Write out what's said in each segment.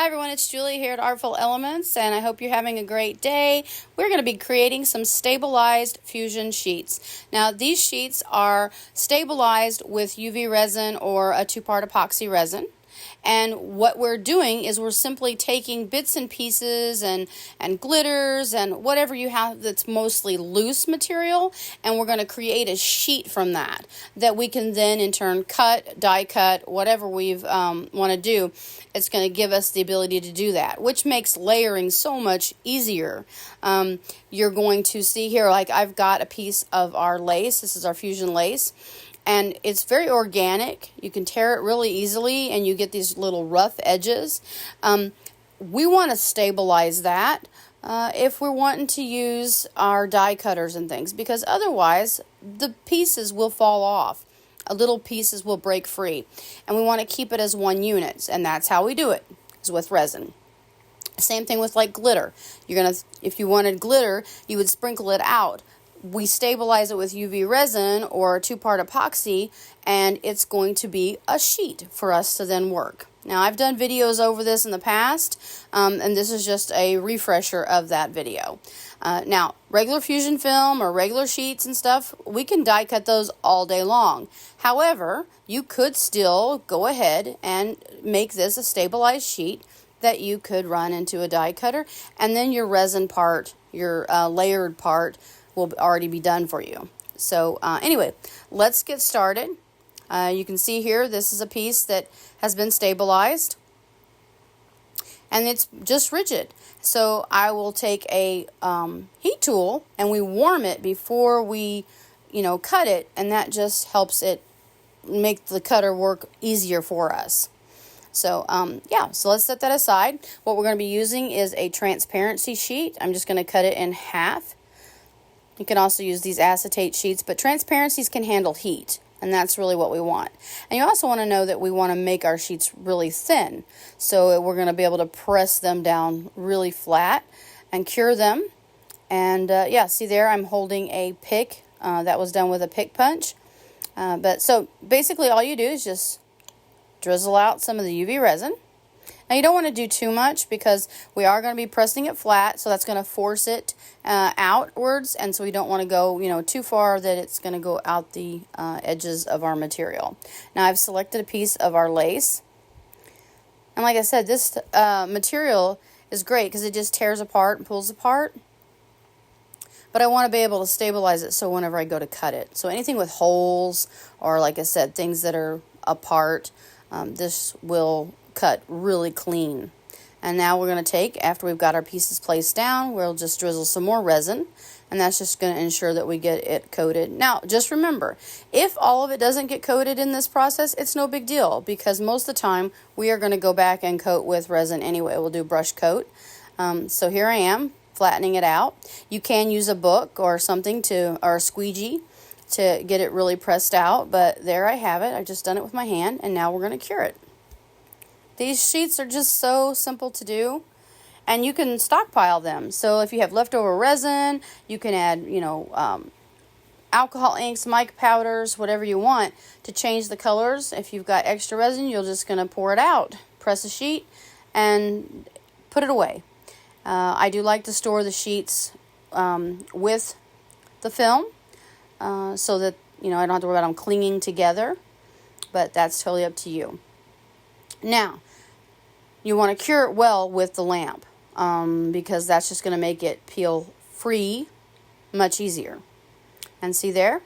Hi everyone, it's Julie here at Artful Elements, and I hope you're having a great day. We're going to be creating some stabilized fusion sheets. Now these sheets are stabilized with UV resin or a two-part epoxy resin. And what we're doing is we're simply taking bits and pieces and glitters and whatever you have that's mostly loose material, and we're going to create a sheet from that we can then in turn cut, die cut, whatever we want to do. It's going to give us the ability to do that, which makes layering so much easier. You're going to see here, like I've got a piece of our lace. This is our fusion lace. And it's very organic. You can tear it really easily and you get these little rough edges. We want to stabilize that if we're wanting to use our die cutters and things, because otherwise the pieces will fall off. Little pieces will break free. And we want to keep it as one unit, and that's how we do it, is with resin. Same thing with like glitter. If you wanted glitter, you would sprinkle it out. We stabilize it with UV resin or a two-part epoxy, and it's going to be a sheet for us to then work. Now, I've done videos over this in the past, and this is just a refresher of that video. Now, regular fusion film or regular sheets and stuff, we can die cut those all day long. However, you could still go ahead and make this a stabilized sheet that you could run into a die cutter, and then your resin part, your layered part, will already be done for you. So anyway, let's get started. You can see here, this is a piece that has been stabilized, and it's just rigid. So I will take a heat tool and we warm it before we, cut it, and that just helps it make the cutter work easier for us. So so let's set that aside. What we're going to be using is a transparency sheet. I'm just going to cut it in half. You can also use these acetate sheets, but transparencies can handle heat, and that's really what we want. And you also want to know that we want to make our sheets really thin, so we're going to be able to press them down really flat and cure them. And see there, I'm holding a pick that was done with a pick punch. So basically all you do is just drizzle out some of the UV resin. Now you don't want to do too much because we are going to be pressing it flat, so that's going to force it outwards, and so we don't want to go too far that it's going to go out the edges of our material. Now I've selected a piece of our lace, and like I said, this material is great because it just tears apart and pulls apart, but I want to be able to stabilize it so whenever I go to cut it. So anything with holes or, like I said, things that are apart, this will cut really clean. And now we're going to take, after we've got our pieces placed down, we'll just drizzle some more resin, and that's just going to ensure that we get it coated. Now, just remember, if all of it doesn't get coated in this process, it's no big deal, because most of the time we are going to go back and coat with resin anyway. We'll do brush coat. So here I am, flattening it out. You can use a book or something or a squeegee to get it really pressed out, but there I have it. I've just done it with my hand, and now we're going to cure it. These sheets are just so simple to do, and you can stockpile them. So if you have leftover resin, you can add, alcohol inks, mica powders, whatever you want to change the colors. If you've got extra resin, you're just going to pour it out, press a sheet, and put it away. I do like to store the sheets with the film so that, I don't have to worry about them clinging together, but that's totally up to you. Now, you want to cure it well with the lamp because that's just going to make it peel free much easier. And see there?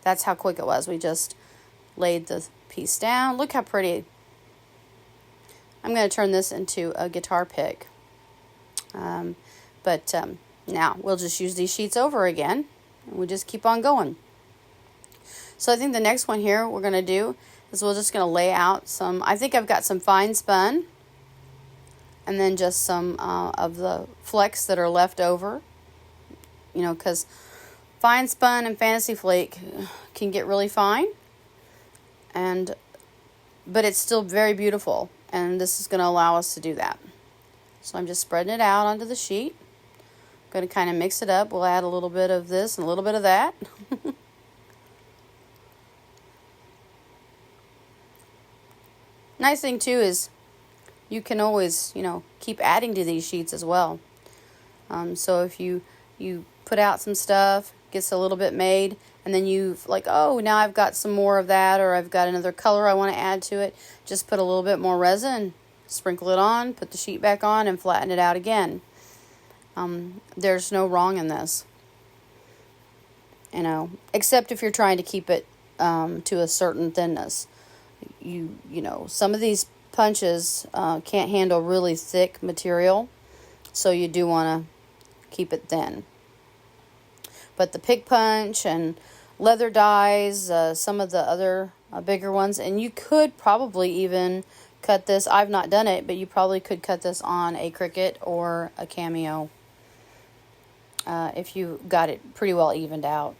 That's how quick it was. We just laid the piece down. Look how pretty. I'm going to turn this into a guitar pick. Now we'll just use these sheets over again, and we'll just keep on going. So I think the next one here we're going to do is we're just going to lay out some, I think I've got some fine-spun, and then just some of the flecks that are left over, because fine-spun and fantasy flake can get really fine, but it's still very beautiful, and this is going to allow us to do that. So I'm just spreading it out onto the sheet. I'm going to kind of mix it up. We'll add a little bit of this and a little bit of that. Nice thing too is you can always, keep adding to these sheets as well. So if you put out some stuff, gets a little bit made, and then you've like, oh, now I've got some more of that, or I've got another color I want to add to it, just put a little bit more resin, sprinkle it on, put the sheet back on, and flatten it out again. There's no wrong in this, except if you're trying to keep it to a certain thinness. Some of these punches can't handle really thick material, so you do want to keep it thin. But the pig punch and leather dyes, some of the other bigger ones, and you could probably even cut this. I've not done it, but you probably could cut this on a Cricut or a Cameo if you got it pretty well evened out.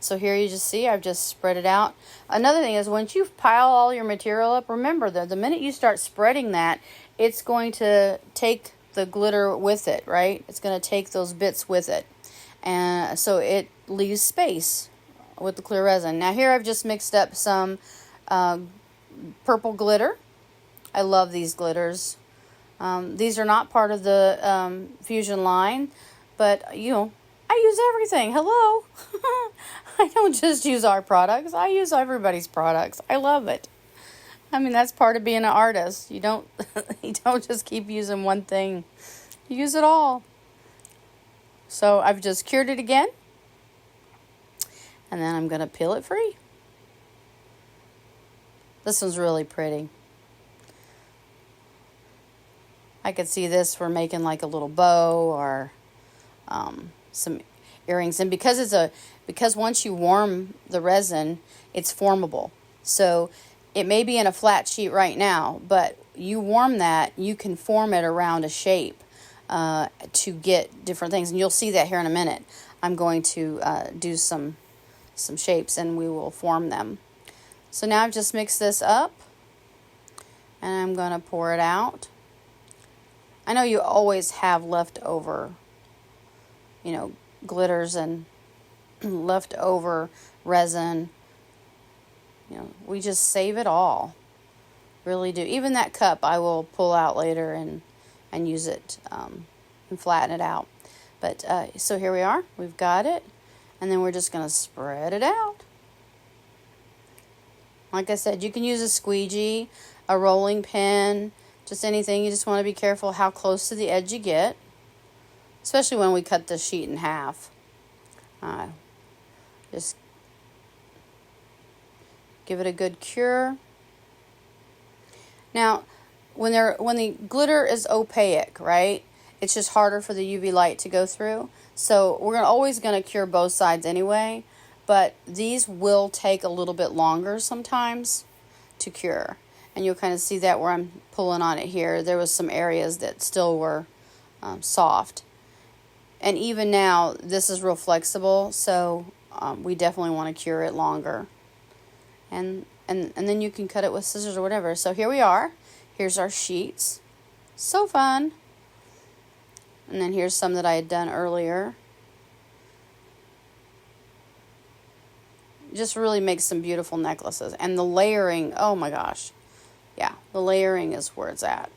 So here you just see I've just spread it out. Another thing is, once you pile all your material up, remember that the minute you start spreading that, it's going to take the glitter with it, right? It's going to take those bits with it. And so it leaves space with the clear resin. Now here I've just mixed up some purple glitter. I love these glitters. These are not part of the Fusion line, but I use everything. Hello. I don't just use our products. I use everybody's products. I love it. I mean, that's part of being an artist. You don't just keep using one thing. You use it all. So I've just cured it again. And then I'm going to peel it free. This one's really pretty. I could see this for making like a little bow or some earrings. And because once you warm the resin, it's formable. So it may be in a flat sheet right now, but you warm that, you can form it around a shape to get different things. And you'll see that here in a minute. I'm going to do some shapes and we will form them. So now I've just mixed this up and I'm going to pour it out. I know you always have leftover, glitters and leftover resin. We just save it all. Really do. Even that cup I will pull out later and use it and flatten it out. But so here we are. We've got it. And then we're just going to spread it out. Like I said, you can use a squeegee, a rolling pin, just anything. You just want to be careful how close to the edge you get, especially when we cut the sheet in half. Just give it a good cure. Now, when the glitter is opaque, right? It's just harder for the UV light to go through. So we're always going to cure both sides anyway, but these will take a little bit longer sometimes to cure. And you'll kind of see that where I'm pulling on it here. There was some areas that still were soft. And even now, this is real flexible, so we definitely want to cure it longer. And then you can cut it with scissors or whatever. So here we are. Here's our sheets. So fun. And then here's some that I had done earlier. Just really makes some beautiful necklaces. And the layering, oh my gosh. Yeah, the layering is where it's at.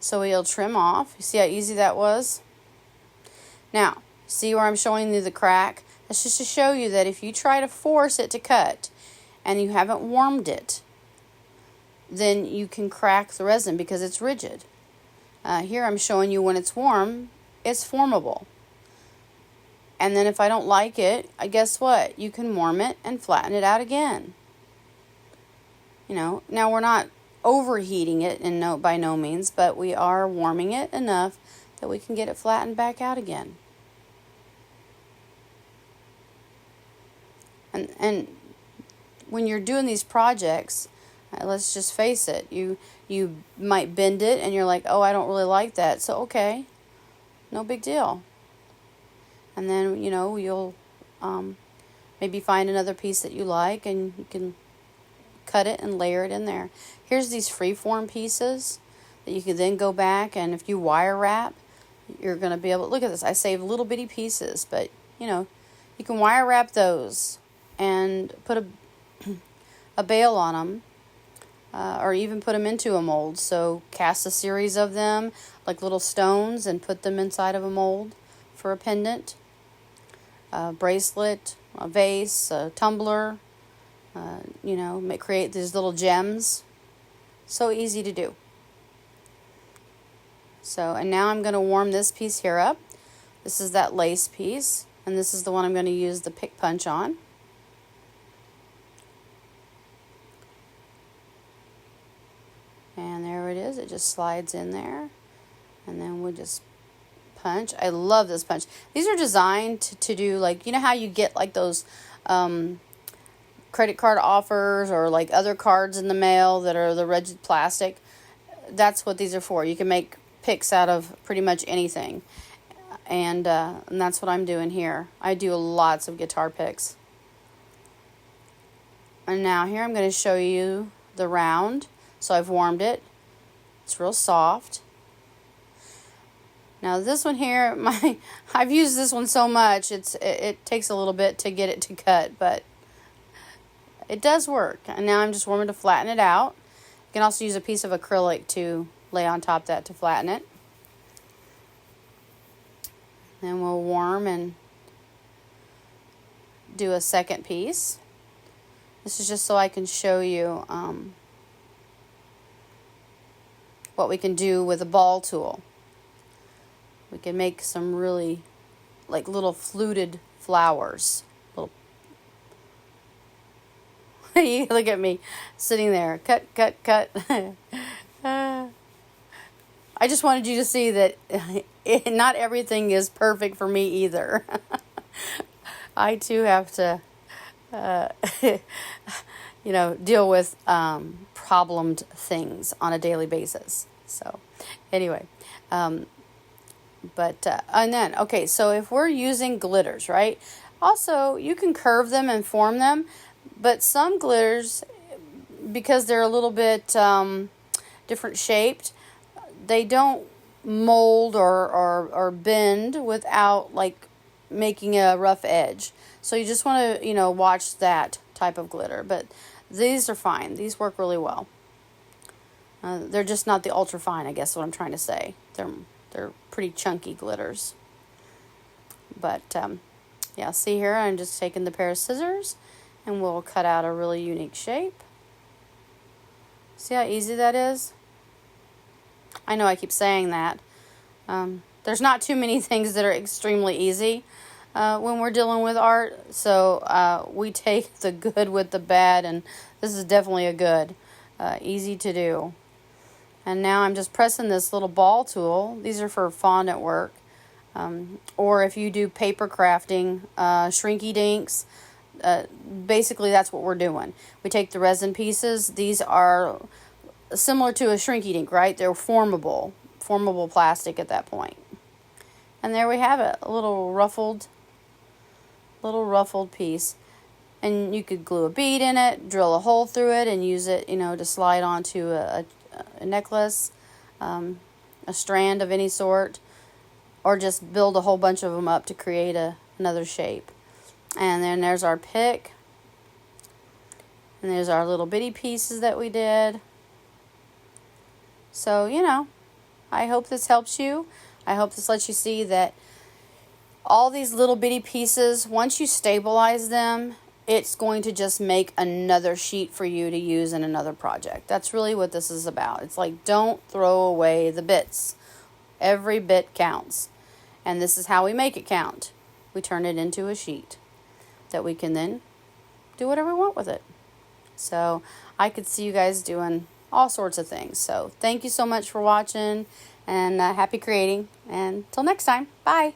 So we'll trim off. You see how easy that was? Now, see where I'm showing you the crack? That's just to show you that if you try to force it to cut and you haven't warmed it, then you can crack the resin because it's rigid. Here I'm showing you when it's warm, it's formable. And then if I don't like it, guess what? You can warm it and flatten it out again. Now we're not overheating it by no means, but we are warming it enough that we can get it flattened back out again. And when you're doing these projects, let's just face it, you might bend it and you're like, oh, I don't really like that. So, okay, no big deal. And then, you'll maybe find another piece that you like and you can cut it and layer it in there. Here's these freeform pieces that you can then go back, and if you wire wrap, you're going to be able to, look at this, I saved little bitty pieces, but, you can wire wrap those and put a bail on them. or even put them into a mold. So cast a series of them like little stones and put them inside of a mold for a pendant, a bracelet, a vase, a tumbler, create these little gems. So easy to do. So, and now I'm going to warm this piece here up. This is that lace piece, and this is the one I'm going to use the pick punch on. And there it is. It just slides in there. And then we'll just punch. I love this punch. These are designed to do, like, you know how you get like those credit card offers or like other cards in the mail that are the rigid plastic? That's what these are for. You can make picks out of pretty much anything. And that's what I'm doing here. I do lots of guitar picks. And now here I'm going to show you the round. So I've warmed it. It's real soft. Now this one here, I've used this one so much, it takes a little bit to get it to cut, but it does work. And now I'm just warming to flatten it out. You can also use a piece of acrylic to lay on top of that to flatten it. Then we'll warm and do a second piece. This is just so I can show you what we can do with a ball tool. We can make some really like little fluted flowers. Little Look at me sitting there. Cut, cut, cut. I just wanted you to see that not everything is perfect for me either. I too have to deal with problemed things on a daily basis. So anyway, and then, okay, so if we're using glitters, right? Also, you can curve them and form them, but some glitters, because they're a little bit different shaped, they don't mold or bend without like making a rough edge. So you just want to, watch that type of glitter. But these are fine. These work really well. They're just not the ultra fine, I guess is what I'm trying to say. They're pretty chunky glitters. But yeah, see here, I'm just taking the pair of scissors and we'll cut out a really unique shape. See how easy that is? I know I keep saying that. There's not too many things that are extremely easy when we're dealing with art. So we take the good with the bad, and this is definitely a good. Easy to do. And now I'm just pressing this little ball tool. These are for fondant work. Or if you do paper crafting, shrinky dinks, basically that's what we're doing. We take the resin pieces. These are similar to a shrinky dink, right? They're formable plastic at that point. And there we have it, a little ruffled piece. And you could glue a bead in it, drill a hole through it, and use it, to slide onto a necklace, a strand of any sort, or just build a whole bunch of them up to create another shape. And then there's our pick. And there's our little bitty pieces that we did. So, I hope this helps you. I hope this lets you see that all these little bitty pieces, once you stabilize them, it's going to just make another sheet for you to use in another project. That's really what this is about. It's like, don't throw away the bits. Every bit counts. And this is how we make it count. We turn it into a sheet that we can then do whatever we want with it. So I could see you guys doing all sorts of things. So thank you so much for watching, and happy creating. And till next time, bye.